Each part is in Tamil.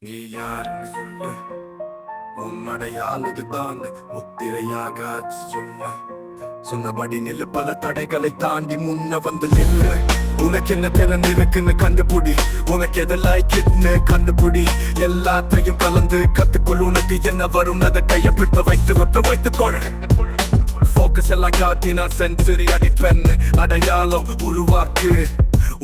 நீ யாருன்னு சொல்லு, உன்னடையால் இதுதான் முத்திரையாக சொல்லு. சொன்னபடி நில்லு, பல தடைகளை தாண்டி முன்ன வந்து நில்லு. உனக்கு என்ன திறன் இருக்குன்னு கண்டுபிடி, உனக்கு எதை லைக்குன்னு கண்டுபிடி. எல்லாத்தையும் கலந்து கத்துக்கொள், உனக்கு என்ன வரும் அதை கையப்பிட்டு வைத்துக்கொள். ஃபோக்கஸ் எல்லாம் காட்டினா சென்சுரி அடிப்பெண் அடையாளம் உருவாக்கு.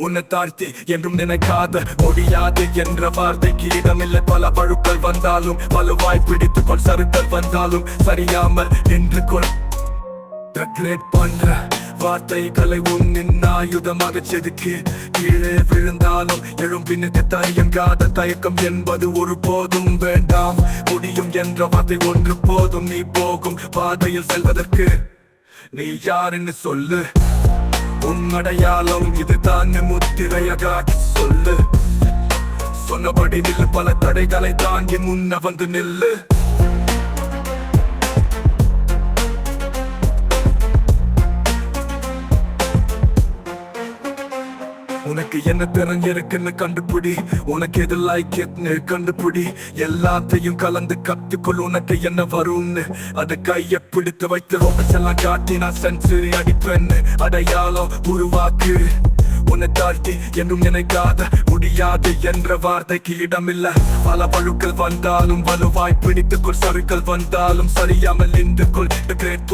உன்னை தாழ்த்தி என்றும் நினைக்காத முடியாது என்ற வார்த்தைக்கு இடமில்லை. பல பழுக்கள் வந்தாலும் வலுவாய் பிடித்துக்கொள், சறுக்கல் வந்தாலும் சரியாமல் நின்று கொள். பண்ற வார்த்தைகளை உன்னின் ஆயுதமாக செதுக்கி கீழே விழுந்தாலும் எழும் பின்னுக்கு தயங்காத தயக்கம் என்பது ஒரு போதும் வேண்டாம். முடியும் என்ற வார்த்தை ஒன்று போதும். நீ போகும் பாதையில் செல்வதற்கு நீ யாருன்னு சொல்லு, உன் அடையாளம் இதுதான் முத்திரையாக சொல்லு. சொன்னபடி நில்லு, பல தடைகளை தாங்கி முன்ன வந்து நில்லு. உனக்கு என்ன திறன் இருக்குன்னு கண்டுபிடி, உனக்கு எது லைக்குன்னு கண்டுபிடி. எல்லாத்தையும் கலந்து கத்துக்கொள், உனக்கு என்ன வரும்னு அதை கையை பிடித்து வைத்து ரோபெல்லாம் காட்டினா சென்சுரி அடிப்பெண் அடையாளம் உருவாக்கு. உன்னை தாழ்த்தி என்றும் நினைக்காத முடியாது என்ற வார்த்தைக்கு இடமில்ல. பல பழுக்கள் வந்தாலும் வலுவாய் பிடித்துக்கொள், சறுக்கல் வந்தாலும் சரியாமல் நின்று கொள்.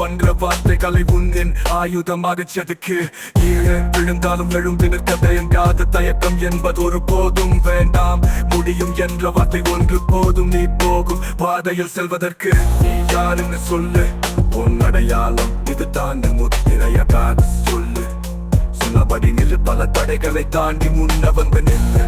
என்ற வார்த்தைகளை உன்னின் ஆயுதமாக செதுக்கு. கீழே விழுந்தாலும் எழுந்து நிற்க தயங்காத தயக்கம் என்பது ஒரு போதும் வேண்டாம். முடியும் என்ற வார்த்தை ஒன்று போதும். நீ போகும் பாதையில் செல்வதற்கு நீ யாருன்னு சொல்லு, உன் அடையாளம் இதுதான் முத்திரையாக சொல்லு. சொன்னபடி நில்லு, பல தடைகளை தாண்டி முன்ன வந்து நில்லு.